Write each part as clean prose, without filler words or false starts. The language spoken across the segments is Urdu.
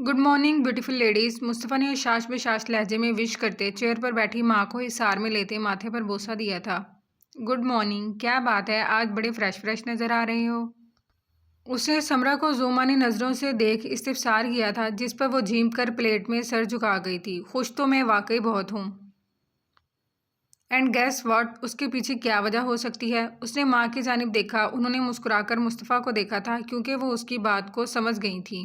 گڈ مارننگ بیوٹیفل لیڈیز، مصطفیٰ نے شاش بشاش لہجے میں وش کرتے چیئر پر بیٹھی ماں کو حصار میں لیتے ماتھے پر بوسہ دیا تھا۔ گڈ مارننگ، کیا بات ہے آج بڑے فریش نظر آ رہے ہو؟ اس نے سمرہ کو ذومانی نظروں سے دیکھ استفسار کیا تھا، جس پر وہ جھیم کر پلیٹ میں سر جھکا گئی تھی۔ خوش تو میں واقعی بہت ہوں۔ اینڈ گیس واٹ، اس کے پیچھے کیا وجہ ہو سکتی ہے؟ اس نے ماں کی جانب دیکھا۔ انہوں نے مسکرا کر مصطفیٰ کو دیکھا تھا کیونکہ وہ اس کی بات کو سمجھ گئی تھی۔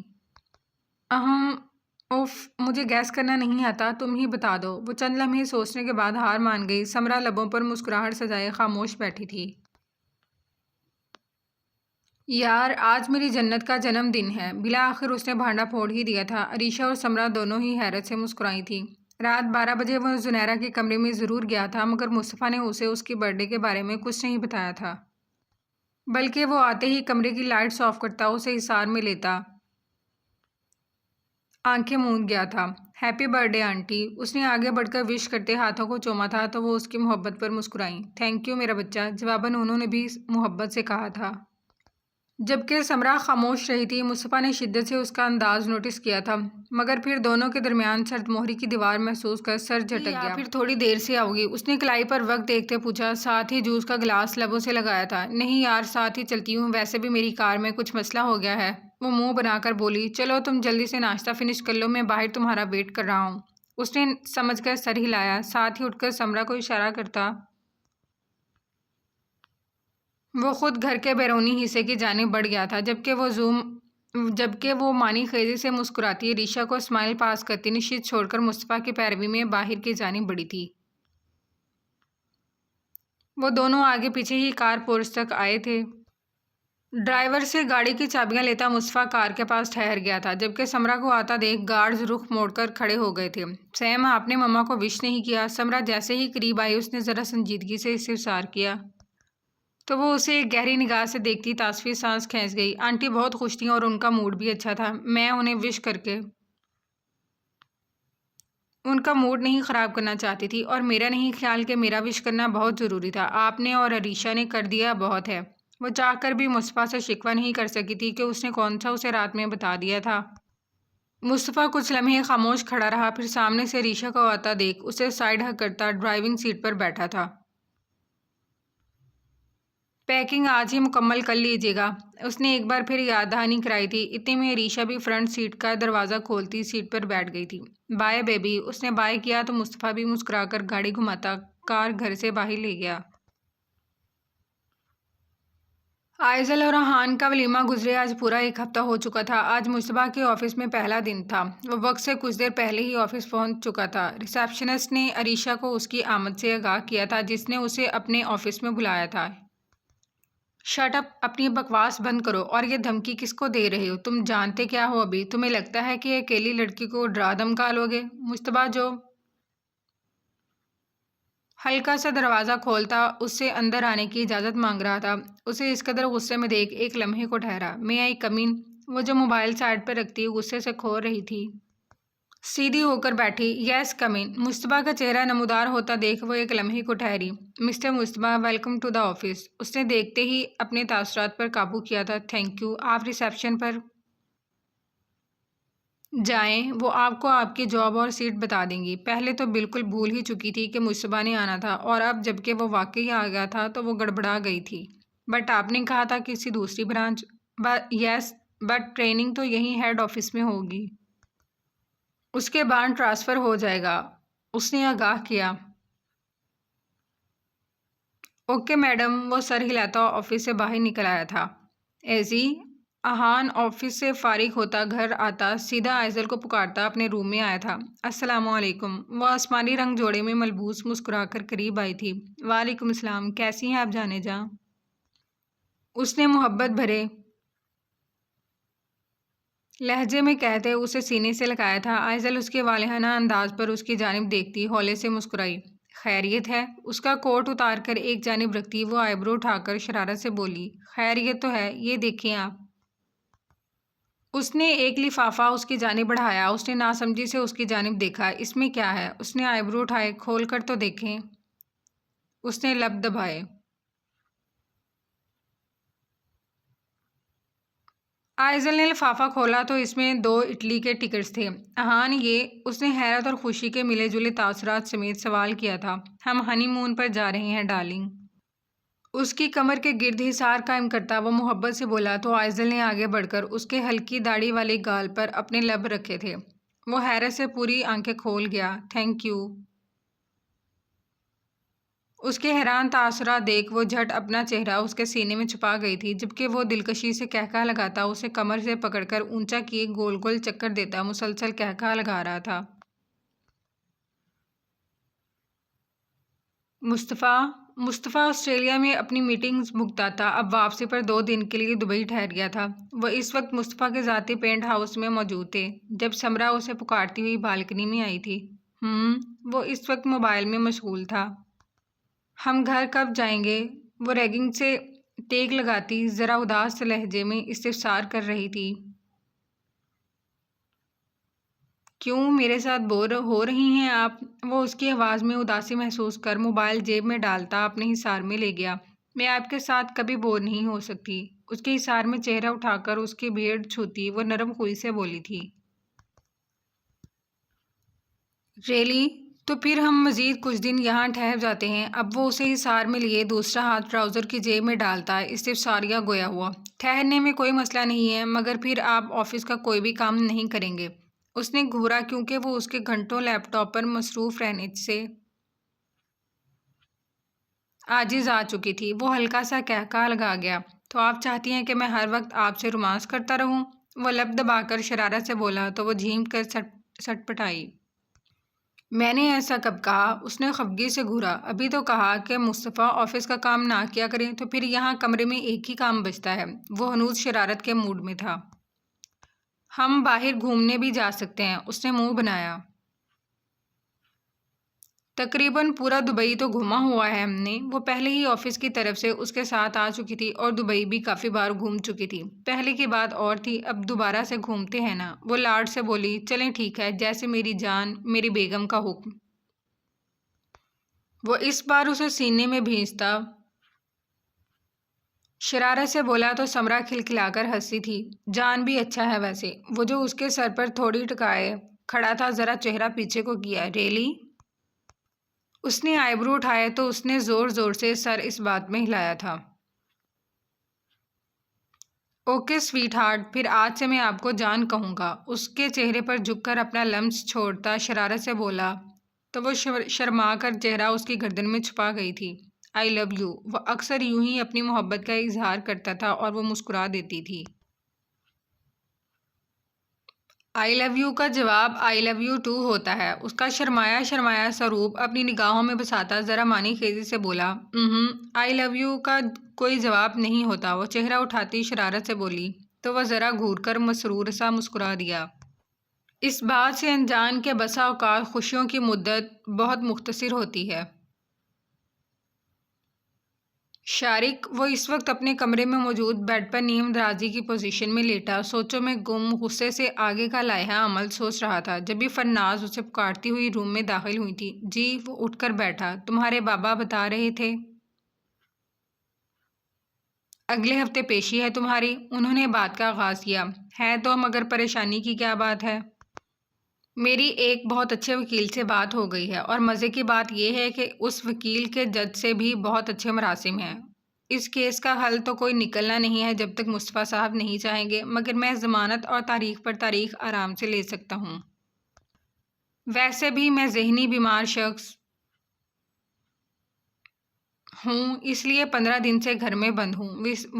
اوف، مجھے گیس کرنا نہیں آتا، تم ہی بتا دو۔ وہ چند لمحے سوچنے کے بعد ہار مان گئی۔ سمرہ لبوں پر مسکراہٹ سجائے خاموش بیٹھی تھی۔ یار، آج میری جنت کا جنم دن ہے۔ بالآخر اس نے بھانڈا پھوڑ ہی دیا تھا۔ عریشہ اور سمرہ دونوں ہی حیرت سے مسکرائی تھیں۔ رات 12 بجے وہ زنیرہ کے کمرے میں ضرور گیا تھا، مگر مصطفیٰ نے اسے اس کی برتھ ڈے کے بارے میں کچھ نہیں بتایا تھا، بلکہ وہ آتے ہی کمرے کی لائٹس آف کرتا، اسے حصار میں لیتا، آنکھیں موند گیا تھا۔ ہیپی برتھ ڈے آنٹی، اس نے آگے بڑھ کر وش کرتے ہاتھوں کو چوما تھا تو وہ اس کی محبت پر مسکرائیں۔ تھینک یو میرا بچہ، جواباً انہوں نے بھی محبت سے کہا تھا۔ جبکہ سمرہ خاموش رہی تھی، مصطفیٰ نے شدت سے اس کا انداز نوٹس کیا تھا، مگر پھر دونوں کے درمیان سرد مہری کی دیوار محسوس کر سر جھٹک گیا۔ پھر تھوڑی دیر سے آؤ گی؟ اس نے کلائی پر وقت دیکھتے پوچھا، ساتھ ہی جوس کا گلاس لبوں سے لگایا تھا۔ نہیں یار، ساتھ ہی چلتی ہوں، ویسے بھی میری کار میں کچھ مسئلہ ہو گیا ہے۔ وہ منہ بنا کر بولی، چلو تم جلدی سے ناشتہ فنش کر لو، میں باہر تمہارا ویٹ کر رہا ہوں۔ اس نے سمجھ کر سر ہلایا، ساتھ ہی اٹھ کر سمرہ کو اشارہ کرتا وہ خود گھر کے بیرونی حصے کی جانب بڑھ گیا تھا، جبکہ وہ معنی خیزی سے مسکراتی عریشہ کو اسمائل پاس کرتی نشست چھوڑ کر مصطفیٰ کی پیروی میں باہر کی جانب بڑھی تھی۔ وہ دونوں آگے پیچھے ہی کار پورچ تک آئے تھے۔ ڈرائیور سے گاڑی کی چابیاں لیتا مصطفیٰ کار کے پاس ٹھہر گیا تھا، جبکہ سمرہ کو آتا دیکھ گارڈز رخ موڑ کر کھڑے ہو گئے تھے۔ سیم، آپ نے مما کو وش نہیں کیا؟ سمرہ جیسے ہی قریب آئی اس نے ذرا سنجیدگی سے استفسار کیا، تو وہ اسے ایک گہری نگاہ سے دیکھتی تاسفی سانس کھینچ گئی۔ آنٹی بہت خوش تھیں اور ان کا موڈ بھی اچھا تھا، میں انہیں وش کر کے ان کا موڈ نہیں خراب کرنا چاہتی تھی، اور میرا نہیں خیال کہ میرا وش کرنا بہت ضروری تھا، آپ نے اور عریشہ نے کر دیا بہت ہے۔ وہ چاہ کر بھی مصطفیٰ سے شکوہ نہیں کر سکی تھی کہ اس نے کون سا اسے رات میں بتا دیا تھا۔ مصطفیٰ کچھ لمحے خاموش کھڑا رہا، پھر سامنے سے عریشہ کو آتا دیکھ اسے سائڈ ہگ کرتا ڈرائیونگ سیٹ پر بیٹھا تھا۔ پیکنگ آج ہی مکمل کر لیجیے گا، اس نے ایک بار پھر یاد دہانی کرائی تھی۔ اتنے میں عریشہ بھی فرنٹ سیٹ کا دروازہ کھولتی سیٹ پر بیٹھ گئی تھی۔ بائے بیبی، اس نے بائے کیا تو مصطفیٰ بھی مسکرا کر گاڑی گھماتا کار گھر سے باہر لے گیا۔ آئزل اور ریحان کا ولیمہ گزرے آج پورا ایک ہفتہ ہو چکا تھا۔ آج مصطفیٰ کے آفس میں پہلا دن تھا۔ وہ وقت سے کچھ دیر پہلے ہی آفس پہنچ چکا تھا۔ ریسیپشنسٹ نے عریشہ کو اس کی آمد سے آگاہ کیا تھا، جس نے اسے اپنے آفس میں بلایا تھا۔ شٹ اپ، اپنی بکواس بند کرو، اور یہ دھمکی کس کو دے رہے ہو؟ تم جانتے کیا ہو ابھی؟ تمہیں لگتا ہے کہ اکیلی لڑکی کو ڈرا دھمکا لو گے؟ مصطفیٰ جو ہلکا سا دروازہ کھولتا اس سے اندر آنے کی اجازت مانگ رہا تھا، اسے اس قدر غصے میں دیکھ ایک لمحے کو ٹھہرا۔ میں آئی کم ان؟ وہ جو موبائل سائڈ پہ رکھتی غصے سے کھور رہی تھی، سیدھی ہو کر بیٹھی۔ یس کم ان۔ مصطفیٰ کا چہرہ نمودار ہوتا دیکھ وہ ایک لمحے کو ٹھہری۔ Mister Mustafa, welcome to the office. اس نے دیکھتے ہی اپنے تاثرات پر قابو کیا تھا۔ تھینک یو، آپ ریسیپشن پر جائیں، وہ آپ کو آپ کی جاب اور سیٹ بتا دیں گی۔ پہلے تو بالکل بھول ہی چکی تھی کہ مصطفیٰ نے آنا تھا، اور اب جبکہ وہ واقعی آ گیا تھا تو وہ گڑبڑا گئی تھی۔ بٹ آپ نے کہا تھا کسی دوسری برانچ؟ یس، بٹ ٹریننگ تو یہیں ہیڈ آفس میں ہوگی، اس کے بعد ٹرانسفر ہو جائے گا، اس نے آگاہ کیا۔ اوکے میڈم، وہ سر ہلاتا آفس سے باہر نکل آیا تھا۔ ایزی، احان آفس سے فارغ ہوتا گھر آتا سیدھا آئزل کو پکارتا اپنے روم میں آیا تھا۔ السلام علیکم۔ وہ آسمانی رنگ جوڑے میں ملبوس مسکرا کر قریب آئی تھی۔ وعلیکم السلام، کیسی ہیں آپ جانے جاں؟ اس نے محبت بھرے لہجے میں کہتے اسے سینے سے لگایا تھا۔ آئزل اس کے والہانہ انداز پر اس کی جانب دیکھتی ہولے سے مسکرائی۔ خیریت ہے؟ اس کا کوٹ اتار کر ایک جانب رکھتی وہ آئی برو اٹھا کر شرارت سے بولی۔ خیریت تو ہے، یہ دیکھیں آپ۔ اس نے ایک لفافہ اس کی جانب بڑھایا۔ اس نے ناسمجھی سے اس کی جانب دیکھا۔ اس میں کیا ہے؟ اس نے آئی برو اٹھائے۔ کھول کر تو دیکھیں۔ اس نے لب دبائے۔ آئزل نے لفافہ کھولا تو اس میں 2 اٹلی کے ٹکٹس تھے۔ اہان یہ، اس نے حیرت اور خوشی کے ملے جلے تاثرات سمیت سوال کیا تھا۔ ہم ہنی مون پر جا رہے ہیں ڈارلنگ۔ اس کی کمر کے گرد حصار قائم کرتا وہ محبت سے بولا تو آئزل نے آگے بڑھ کر اس کے ہلکی داڑھی والے گال پر اپنے لب رکھے تھے۔ وہ حیرت سے پوری آنکھیں کھول گیا۔ Thank you. اس کے حیران تاثرات دیکھ وہ جھٹ اپنا چہرہ اس کے سینے میں چھپا گئی تھی، جبکہ وہ دلکشی سے قہقہہ لگاتا اسے کمر سے پکڑ کر اونچا کیے گول گول چکر دیتا مسلسل قہقہہ لگا رہا تھا۔ مصطفیٰ آسٹریلیا میں اپنی میٹنگز بھگتاتا اب واپسی پر 2 دن کے لیے دبئی ٹھہر گیا تھا۔ وہ اس وقت مصطفیٰ کے ذاتی پینٹ ہاؤس میں موجود تھے جب سمرا اسے پکارتی ہوئی بالکنی میں آئی تھی۔ وہ اس وقت موبائل میں مشغول تھا۔ ہم گھر کب جائیں گے؟ وہ ریگنگ سے ٹیک لگاتی ذرا اداس سے لہجے میں استفسار کر رہی تھی۔ کیوں میرے ساتھ بور ہو رہی ہیں آپ؟ وہ اس کی آواز میں اداسی محسوس کر موبائل جیب میں ڈالتا اپنے حصار میں لے گیا۔ میں آپ کے ساتھ کبھی بور نہیں ہو سکتی۔ اس کے حصار میں چہرہ اٹھا کر اس کی بھیڑ چھوتی وہ نرم خوئی سے بولی تھی۔ ریلی؟ تو پھر ہم مزید کچھ دن یہاں ٹھہر جاتے ہیں۔ اب وہ اسے حصار میں لیے دوسرا ہاتھ ٹراؤزر کی جیب میں ڈالتا استفساریہ گویا ہوا۔ ٹھہرنے میں کوئی مسئلہ نہیں ہے، مگر پھر آپ آفس کا کوئی بھی کام نہیں کریں گے؟ اس نے گھورا کیونکہ وہ اس کے گھنٹوں لیپ ٹاپ پر مصروف رہنے سے عاجز آ چکی تھی۔ وہ ہلکا سا قہقہہ لگا گیا۔ تو آپ چاہتی ہیں کہ میں ہر وقت آپ سے رومانس کرتا رہوں؟ وہ لب دبا کر شرارت سے بولا تو وہ جھیم کر سٹ پٹائی۔ میں نے ایسا کب کہا؟ اس نے خفگی سے گھورا۔ ابھی تو کہا کہ مصطفیٰ آفس کا کام نہ کیا کریں تو پھر یہاں کمرے میں ایک ہی کام بچتا ہے۔ وہ ہنوز شرارت کے موڈ میں تھا۔ ہم باہر گھومنے بھی جا سکتے ہیں، اس نے منہ بنایا۔ تقریباً پورا دبئی تو گھوما ہوا ہے ہم نے۔ وہ پہلے ہی آفس کی طرف سے اس کے ساتھ آ چکی تھی اور دبئی بھی کافی بار گھوم چکی تھی۔ پہلے کی بات اور تھی، اب دوبارہ سے گھومتے ہیں نا؟ وہ لاڈ سے بولی۔ چلیں ٹھیک ہے، جیسے میری جان میری بیگم کا حکم۔ وہ اس بار اسے سینے میں بھینچتا شرارت سے بولا تو سمرا کھلکھلا کر ہنسی تھی۔ جان بھی اچھا ہے ویسے۔ وہ جو اس کے سر پر تھوڑی ٹکائے کھڑا تھا ذرا چہرہ پیچھے کو کیا۔ ریلی؟ اس نے آئی برو اٹھائے تو اس نے زور زور سے سر اس بات میں ہلایا تھا۔ اوکے سویٹ ہارٹ، پھر آج سے میں آپ کو جان کہوں گا۔ اس کے چہرے پر جھک کر اپنا لمس چھوڑتا شرارت سے بولا تو وہ شرما کر چہرہ اس کی گردن میں چھپا گئی تھی۔ آئی لو یو۔ وہ اکثر یوں ہی اپنی محبت کا اظہار کرتا تھا اور وہ مسکرا دیتی تھی۔ آئی لو یو کا جواب آئی لو یو ٹو ہوتا ہے۔ اس کا شرمایا شرمایا سروپ اپنی نگاہوں میں بساتا ذرا معنی خیزی سے بولا۔ آئی لو یو کا کوئی جواب نہیں ہوتا، وہ چہرہ اٹھاتی شرارت سے بولی تو وہ ذرا گھور کر مسرور سا مسکرا دیا۔ اس بات سے انجان کے بسا اوقات خوشیوں کی مدت بہت مختصر ہوتی ہے۔ شارق؟ وہ اس وقت اپنے کمرے میں موجود بیڈ پر نیم درازی کی پوزیشن میں لیٹا سوچوں میں گم غصے سے آگے کا لائحہ عمل سوچ رہا تھا، جبھی فرناز اسے پکارتی ہوئی روم میں داخل ہوئی تھی۔ جی؟ وہ اٹھ کر بیٹھا۔ تمہارے بابا بتا رہے تھے اگلے ہفتے پیشی ہے تمہاری؟ انہوں نے بات کا آغاز کیا۔ ہے تو، مگر پریشانی کی کیا بات ہے؟ میری ایک بہت اچھے وکیل سے بات ہو گئی ہے، اور مزے کی بات یہ ہے کہ اس وکیل کے جج سے بھی بہت اچھے مراسم ہیں۔ اس کیس کا حل تو کوئی نکلنا نہیں ہے جب تک مصطفیٰ صاحب نہیں چاہیں گے، مگر میں ضمانت اور تاریخ پر تاریخ آرام سے لے سکتا ہوں۔ ویسے بھی میں ذہنی بیمار شخص ہوں، اس لیے 15 دن سے گھر میں بند ہوں۔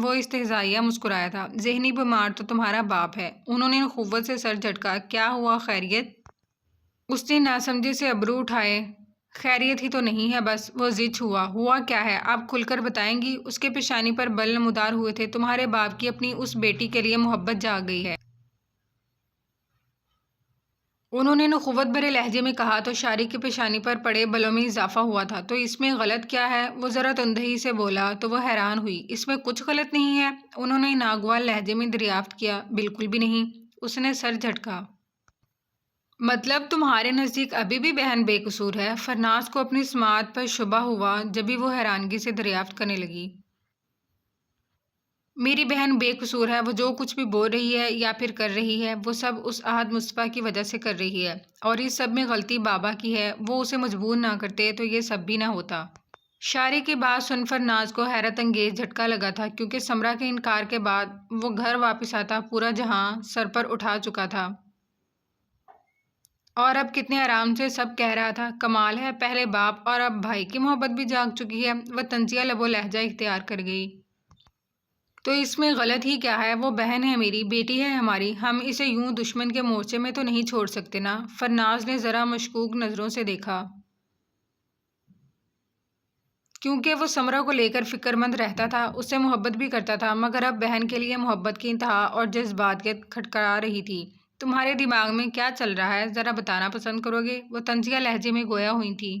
وہ استہزائیہ مسکرایا تھا۔ ذہنی بیمار تو تمہارا باپ ہے۔ انہوں نے قوت سے سر جھٹکا۔ کیا ہوا؟ خیریت؟ اس نے ناسمجھی سے ابرو اٹھائے۔ خیریت ہی تو نہیں ہے بس۔ وہ ضد ہوا۔ ہوا کیا ہے؟ آپ کھل کر بتائیں گی؟ اس کے پیشانی پر بل نمودار ہوئے تھے۔ تمہارے باپ کی اپنی اس بیٹی کے لیے محبت جاگ گئی ہے۔ انہوں نے نخوت بھرے لہجے میں کہا تو شارق کی پیشانی پر پڑے بلوں میں اضافہ ہوا تھا۔ تو اس میں غلط کیا ہے؟ وہ ذرا تندہی سے بولا تو وہ حیران ہوئی۔ اس میں کچھ غلط نہیں ہے؟ انہوں نے ناگوار لہجے میں دریافت کیا۔ بالکل بھی نہیں۔ اس نے سر جھٹکا۔ مطلب تمہارے نزدیک ابھی بھی بہن بے قصور ہے؟ فرناز کو اپنی سماعت پر شبہ ہوا، جبھی وہ حیرانگی سے دریافت کرنے لگی۔ میری بہن بے قصور ہے، وہ جو کچھ بھی بول رہی ہے یا پھر کر رہی ہے وہ سب اس احد مصطفیٰ کی وجہ سے کر رہی ہے، اور اس سب میں غلطی بابا کی ہے۔ وہ اسے مجبور نہ کرتے تو یہ سب بھی نہ ہوتا۔ شاعری کی بات سن فرناز کو حیرت انگیز جھٹکا لگا تھا، کیونکہ سمرا کے انکار کے بعد وہ گھر واپس آتا پورا جہاں سر پر اٹھا چکا تھا، اور اب کتنے آرام سے سب کہہ رہا تھا، کمال ہے، پہلے باپ اور اب بھائی کی محبت بھی جاگ چکی ہے۔ وہ طنزیہ لب و لہجہ اختیار کر گئی۔ تو اس میں غلط ہی کیا ہے؟ وہ بہن ہے میری، بیٹی ہے ہماری، ہم اسے یوں دشمن کے مورچے میں تو نہیں چھوڑ سکتے نا؟ فرناز نے ذرا مشکوک نظروں سے دیکھا، کیونکہ وہ سمرا کو لے کر فکر مند رہتا تھا، اس سے محبت بھی کرتا تھا، مگر اب بہن کے لیے محبت کی انتہا اور جذباتیت کھٹکھٹا رہی تھی۔ تمہارے دماغ میں کیا چل رہا ہے، ذرا بتانا پسند کرو گے؟ وہ طنزیہ لہجے میں گویا ہوئی تھی۔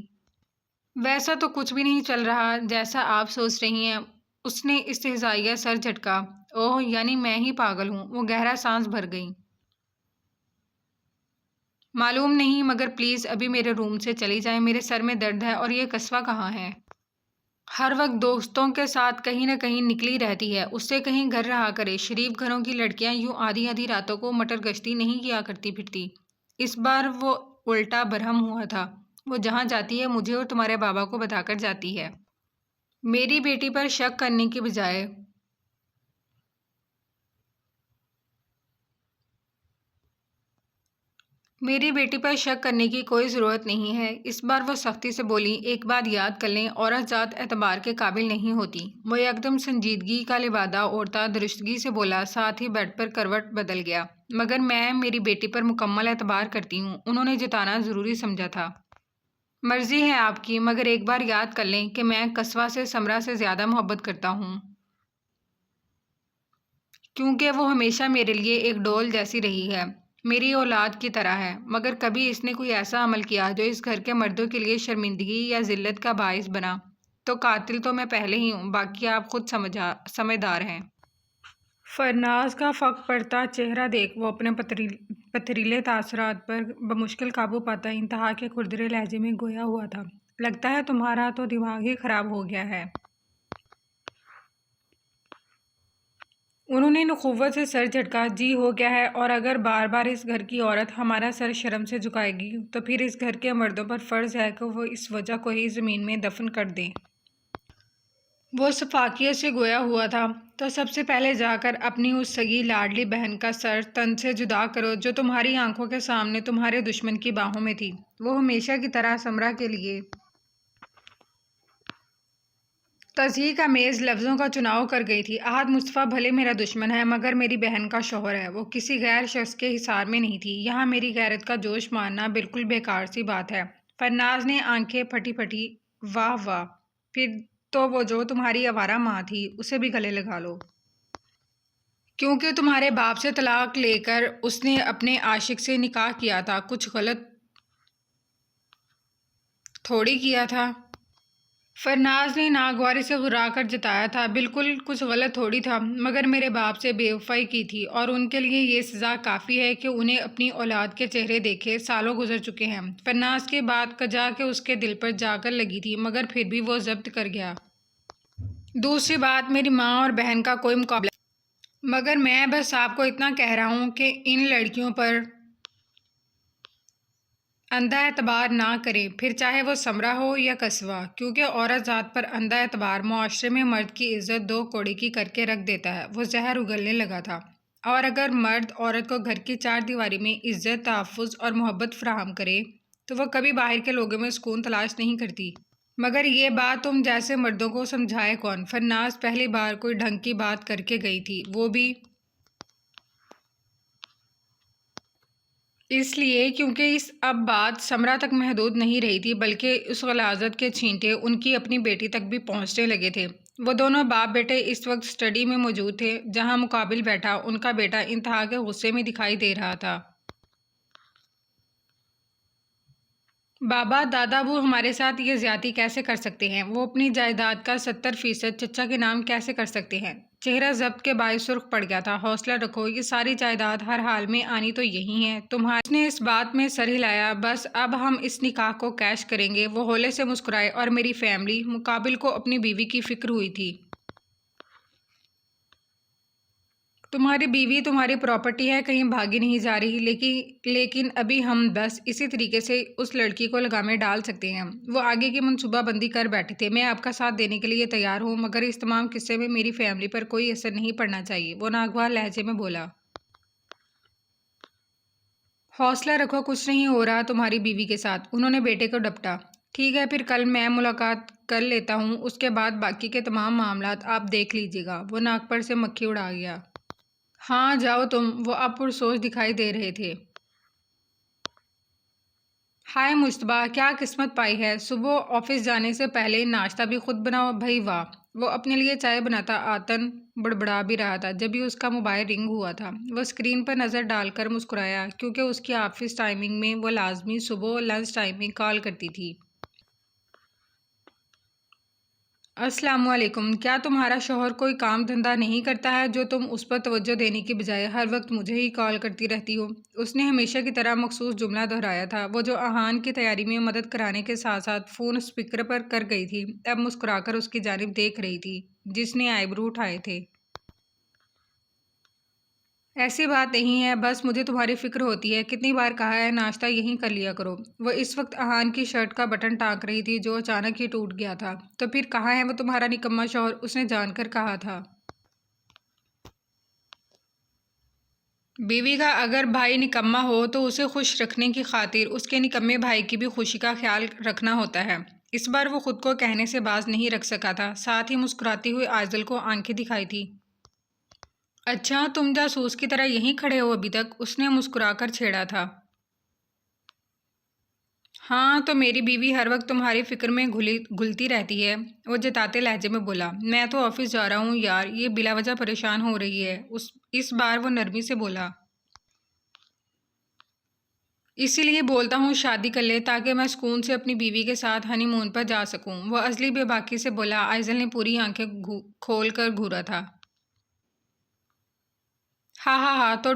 ویسا تو کچھ بھی نہیں چل رہا جیسا آپ سوچ رہی ہیں، اس نے استہزائیہ سر جھٹکا۔ اوہ، یعنی میں ہی پاگل ہوں؟ وہ گہرا سانس بھر گئی۔ معلوم نہیں، مگر پلیز ابھی میرے روم سے چلی جائیں، میرے سر میں درد ہے، اور یہ قصوہ کہاں ہے؟ ہر وقت دوستوں کے ساتھ کہیں نہ کہیں نکلی رہتی ہے، اس سے کہیں گھر رہا کرے۔ شریف گھروں کی لڑکیاں یوں آدھی آدھی راتوں کو مٹر گشتی نہیں کیا کرتی پھرتی۔ اس بار وہ الٹا برہم ہوا تھا۔ وہ جہاں جاتی ہے مجھے اور تمہارے بابا کو بتا کر جاتی ہے۔ میری بیٹی پر شک کرنے کی بجائے میری بیٹی پر شک کرنے کی کوئی ضرورت نہیں ہے، اس بار وہ سختی سے بولی۔ ایک بات یاد کر لیں، عورت ذات اعتبار کے قابل نہیں ہوتی۔ وہ یکدم سنجیدگی کا لبادہ اوڑھتا درستگی سے بولا، ساتھ ہی بیڈ پر کروٹ بدل گیا۔ مگر میں میری بیٹی پر مکمل اعتبار کرتی ہوں، انہوں نے جتانا ضروری سمجھا تھا۔ مرضی ہے آپ کی، مگر ایک بار یاد کر لیں کہ میں قصوہ سے سمرا سے زیادہ محبت کرتا ہوں، کیونکہ وہ ہمیشہ میرے لیے ایک ڈول جیسی رہی ہے، میری اولاد کی طرح ہے۔ مگر کبھی اس نے کوئی ایسا عمل کیا جو اس گھر کے مردوں کے لیے شرمندگی یا ذلت کا باعث بنا تو قاتل تو میں پہلے ہی ہوں، باقی آپ خود سمجھدار ہیں۔ فرناز کا فق پڑتا چہرہ دیکھ وہ اپنے پتھریلے تاثرات پر بمشکل قابو پاتا انتہا کے کھردرے لہجے میں گویا ہوا تھا، لگتا ہے تمہارا تو دماغ ہی خراب ہو گیا ہے۔ انہوں نے نخوت سے سر جھٹکا۔ جی ہو گیا ہے، اور اگر بار بار اس گھر کی عورت ہمارا سر شرم سے جھکائے گی تو پھر اس گھر کے مردوں پر فرض ہے کہ وہ اس وجہ کو ہی زمین میں دفن کر دیں۔ وہ شفقیت سے گویا ہوا تھا، تو سب سے پہلے جا کر اپنی اس سگی لاڈلی بہن کا سر تن سے جدا کرو جو تمہاری آنکھوں کے سامنے تمہارے دشمن کی باہوں میں تھی۔ وہ ہمیشہ کی طرح سمرا کے لیے تضحیک آمیز لفظوں کا چناؤ کر گئی تھی۔ احد مصطفیٰ بھلے میرا دشمن ہے، مگر میری بہن کا شوہر ہے، وہ کسی غیر شخص کے حصار میں نہیں تھی۔ یہاں میری غیرت کا جوش مارنا بالکل بیکار سی بات ہے۔ فرناز نے آنکھیں پھٹی پھٹی، واہ واہ، پھر تو وہ جو تمہاری آوارہ ماں تھی اسے بھی گلے لگا لو، کیونکہ تمہارے باپ سے طلاق لے کر اس نے اپنے عاشق سے نکاح کیا تھا، کچھ غلط تھوڑی کیا تھا؟ فرناز نے ناگواری سے غرا کر جتایا تھا، بالکل کچھ غلط تھوڑی تھا، مگر میرے باپ سے بے وفائی کی تھی، اور ان کے لیے یہ سزا کافی ہے کہ انہیں اپنی اولاد کے چہرے دیکھے سالوں گزر چکے ہیں۔ فرناز کی بات کجا کے اس کے دل پر جا کر لگی تھی، مگر پھر بھی وہ ضبط کر گیا۔ دوسری بات، میری ماں اور بہن کا کوئی مقابلہ، مگر میں بس آپ کو اتنا کہہ رہا ہوں کہ ان لڑکیوں پر اندھا اعتبار نہ کریں، پھر چاہے وہ سمرا ہو یا قصوہ، کیونکہ عورت ذات پر اندھا اعتبار معاشرے میں مرد کی عزت دو کوڑے کی کر کے رکھ دیتا ہے۔ وہ زہر اگلنے لگا تھا، اور اگر مرد عورت کو گھر کی چار دیواری میں عزت، تحفظ اور محبت فراہم کرے تو وہ کبھی باہر کے لوگوں میں سکون تلاش نہیں کرتی۔ مگر یہ بات تم جیسے مردوں کو سمجھائے کون؟ فرناز پہلی بار کوئی ڈھنگ کی بات کر کے گئی تھی، وہ بھی اس لیے کیونکہ اس اب بات سمرا تک محدود نہیں رہی تھی، بلکہ اس غلاظت کے چھینٹے ان کی اپنی بیٹی تک بھی پہنچنے لگے تھے۔ وہ دونوں باپ بیٹے اس وقت اسٹڈی میں موجود تھے، جہاں مقابل بیٹھا ان کا بیٹا انتہا کے غصے میں دکھائی دے رہا تھا۔ بابا، دادا ابو ہمارے ساتھ یہ زیادتی کیسے کر سکتے ہیں؟ وہ اپنی جائیداد کا 70% چچا کے نام کیسے کر سکتے ہیں؟ چہرہ ضبط کے باعث سرخ پڑ گیا تھا۔ حوصلہ رکھو، یہ ساری جائیداد ہر حال میں آنی تو یہی ہے تمہاری۔ اس نے اس بات میں سر ہلایا۔ بس اب ہم اس نکاح کو کیش کریں گے۔ وہ ہولے سے مسکرائے۔ اور میری فیملی؟ مقابل کو اپنی بیوی کی فکر ہوئی تھی۔ تمہاری بیوی تمہاری پراپرٹی ہے، کہیں بھاگی نہیں جا رہی، لیکن ابھی ہم بس اسی طریقے سے اس لڑکی کو لگامیں ڈال سکتے ہیں۔ وہ آگے کی منصوبہ بندی کر بیٹھے تھے۔ میں آپ کا ساتھ دینے کے لیے تیار ہوں، مگر اس تمام قصے میں میری فیملی پر کوئی اثر نہیں پڑنا چاہیے، وہ ناگوار لہجے میں بولا۔ حوصلہ رکھو، کچھ نہیں ہو رہا تمہاری بیوی کے ساتھ، انہوں نے بیٹے کو ڈپٹا۔ ٹھیک ہے، پھر کل میں ملاقات کر لیتا ہوں، اس کے بعد باقی کے تمام معاملات آپ دیکھ لیجیے گا۔ وہ ناک پر سے مکھی اڑا گیا۔ ہاں جاؤ تم، وہ اب پرسوچ دکھائی دے رہے تھے۔ ہائے مشتبہ، کیا قسمت پائی ہے، صبح آفس جانے سے پہلے ناشتہ بھی خود بناؤ، بھائی واہ۔ وہ اپنے لیے چائے بناتا آتن بڑبڑا بھی رہا تھا جب ہی اس کا موبائل رنگ ہوا تھا۔ وہ اسکرین پر نظر ڈال کر مسکرایا، کیونکہ اس کی آفس ٹائمنگ میں وہ لازمی صبح اور لنچ ٹائم میں کال کرتی تھی۔ السلام علیکم، کیا تمہارا شوہر کوئی کام دھندہ نہیں کرتا ہے جو تم اس پر توجہ دینے کی بجائے ہر وقت مجھے ہی کال کرتی رہتی ہو؟ اس نے ہمیشہ کی طرح مخصوص جملہ دہرایا تھا، وہ جو اذان کی تیاری میں مدد کرانے کے ساتھ ساتھ فون اسپیکر پر کر گئی تھی، اب مسکرا کر اس کی جانب دیکھ رہی تھی جس نے آئی برو اٹھائے تھے۔ ایسی بات نہیں ہے، بس مجھے تمہاری فکر ہوتی ہے، کتنی بار کہا ہے ناشتہ یہیں کر لیا کرو۔ وہ اس وقت اذان کی شرٹ کا بٹن ٹانک رہی تھی جو اچانک ہی ٹوٹ گیا تھا۔ تو پھر کہاں ہے وہ تمہارا نکما شوہر، اس نے جان کر کہا تھا۔ بیوی کا اگر بھائی نکما ہو تو اسے خوش رکھنے کی خاطر اس کے نکمے بھائی کی بھی خوشی کا خیال رکھنا ہوتا ہے۔ اس بار وہ خود کو کہنے سے باز نہیں رکھ سکا تھا، ساتھ ہی مسکراتی ہوئی آئزل کو آنکھیں دکھائی تھی۔ اچھا، تم جاسوس کی طرح یہیں کھڑے ہو ابھی تک، اس نے مسکرا کر چھیڑا تھا۔ ہاں تو میری بیوی ہر وقت تمہاری فکر میں گھلتی رہتی ہے، وہ جتاتے لہجے میں بولا۔ میں تو آفس جا رہا ہوں یار، یہ بلا وجہ پریشان ہو رہی ہے، اس بار وہ نرمی سے بولا۔ اسی لیے بولتا ہوں شادی کر لے تاکہ میں سکون سے اپنی بیوی کے ساتھ ہنی مون پر جا سکوں، وہ ازلی بے باکی سے بولا۔ آئزل نے پوری آنکھیں کھول کر گھورا تھا۔ ہاں ہاں ہاں، تو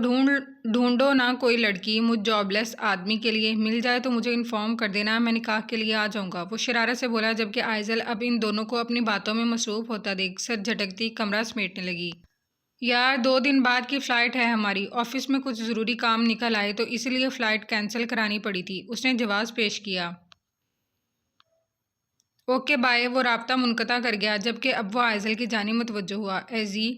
ڈھونڈو نا کوئی لڑکی، مجھ جاب لیس آدمی کے لیے مل جائے تو مجھے انفارم کر دینا، میں نکاح کے لیے آ جاؤں گا، وہ شرارت سے بولا، جبکہ آئزل اب ان دونوں کو اپنی باتوں میں مصروف ہوتا دیکھ سر جھٹکتی کمرہ سمیٹنے لگی۔ یار 2 دن بعد کی فلائٹ ہے ہماری، آفس میں کچھ ضروری کام نکل آئے تو اسی لیے فلائٹ کینسل کرانی پڑی تھی، اس نے جواز پیش کیا۔ اوکے بائے، وہ رابطہ منقطع کر گیا، جبکہ اب وہ آئزل کی جانب متوجہ ہوا۔ ایزی،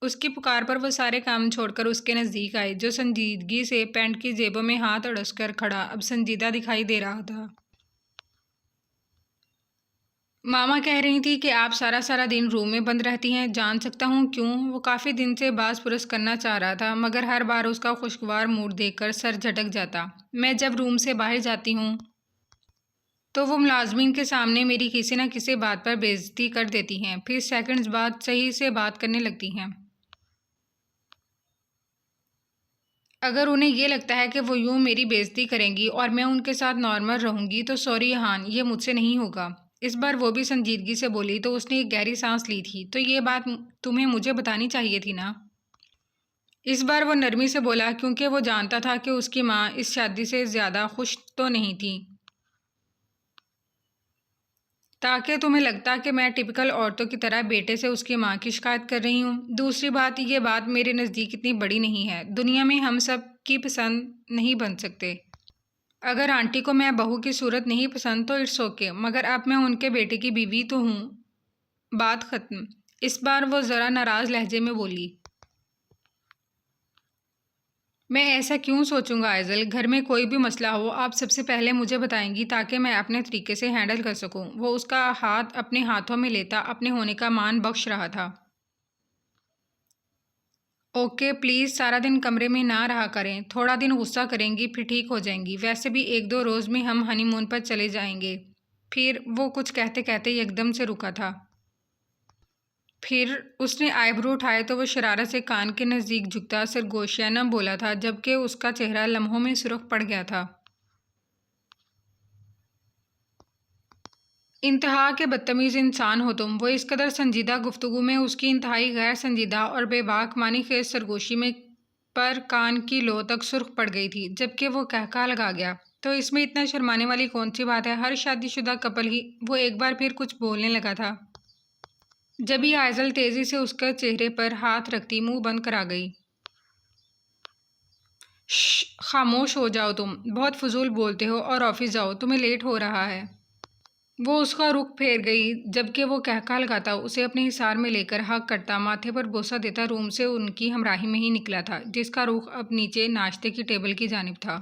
اس کی پکار پر وہ سارے کام چھوڑ کر اس کے نزدیک آئے، جو سنجیدگی سے پینٹ کی جیبوں میں ہاتھ اڑس کر کھڑا، اب سنجیدہ دکھائی دے رہا تھا۔ ماما کہہ رہی تھی کہ آپ سارا سارا دن روم میں بند رہتی ہیں، جان سکتا ہوں کیوں؟ وہ کافی دن سے باز پرس کرنا چاہ رہا تھا، مگر ہر بار اس کا خوشگوار موڈ دیکھ کر سر جھٹک جاتا۔ میں جب روم سے باہر جاتی ہوں تو وہ ملازمین کے سامنے میری کسی نہ کسی بات پر بے عزتی کر دیتی ہیں، پھر سیکنڈز بعد صحیح سے بات کرنے لگتی ہیں۔ اگر انہیں یہ لگتا ہے کہ وہ یوں میری بے عزتی کریں گی اور میں ان کے ساتھ نارمل رہوں گی تو سوری ہان، یہ مجھ سے نہیں ہوگا۔ اس بار وہ بھی سنجیدگی سے بولی تو اس نے ایک گہری سانس لی تھی۔ تو یہ بات تمہیں مجھے بتانی چاہیے تھی نا؟ اس بار وہ نرمی سے بولا، کیونکہ وہ جانتا تھا کہ اس کی ماں اس شادی سے زیادہ خوش تو نہیں تھی، تاکہ تمہیں لگتا کہ میں ٹپکل عورتوں کی طرح بیٹے سے اس کی ماں کی شکایت کر رہی ہوں۔ دوسری بات، یہ بات میرے نزدیک اتنی بڑی نہیں ہے، دنیا میں ہم سب کی پسند نہیں بن سکتے۔ اگر آنٹی کو میں بہو کی صورت نہیں پسند تو اٹس اوکے، مگر اب میں ان کے بیٹے کی بیوی تو ہوں، بات ختم۔ اس بار وہ ذرا ناراض لہجے میں بولی۔ میں ایسا کیوں سوچوں گا آئزل، گھر میں کوئی بھی مسئلہ ہو آپ سب سے پہلے مجھے بتائیں گی تاکہ میں اپنے طریقے سے ہینڈل کر سکوں۔ وہ اس کا ہاتھ اپنے ہاتھوں میں لیتا اپنے ہونے کا مان بخش رہا تھا۔ اوکے پلیز سارا دن کمرے میں نہ رہا کریں، تھوڑا دن غصہ کریں گی پھر ٹھیک ہو جائیں گی، ویسے بھی 1-2 روز میں ہم ہنی مون پر چلے جائیں گے۔ پھر وہ کچھ کہتے کہتے یکدم سے رکا تھا۔ پھر اس نے آئی برو اٹھائے تو وہ شرارت سے کان کے نزدیک جھکتا سرگوشیانہ بولا تھا، جبکہ اس کا چہرہ لمحوں میں سرخ پڑ گیا تھا۔ انتہا کے بدتمیز انسان ہو تم، وہ اس قدر سنجیدہ گفتگو میں اس کی انتہائی غیر سنجیدہ اور بے باک معنی خیز سرگوشی میں پر کان کی لو تک سرخ پڑ گئی تھی، جبکہ وہ قہقہا لگا گیا۔ تو اس میں اتنا شرمانے والی کون سی بات ہے، ہر شادی شدہ کپل ہی، وہ ایک بار پھر کچھ بولنے لگا تھا۔ جبھی آئزل تیزی سے اس کے چہرے پر ہاتھ رکھتی منہ بند کرا گئی۔ خاموش ہو جاؤ، تم بہت فضول بولتے ہو، اور آفس جاؤ، تمہیں لیٹ ہو رہا ہے۔ وہ اس کا رخ پھیر گئی جبکہ وہ قہقہہ لگاتا اسے اپنے حصار میں لے کر ہگ کرتا ماتھے پر بوسہ دیتا روم سے ان کی ہمراہی میں ہی نکلا تھا، جس کا رخ اب نیچے ناشتے کی ٹیبل کی جانب تھا۔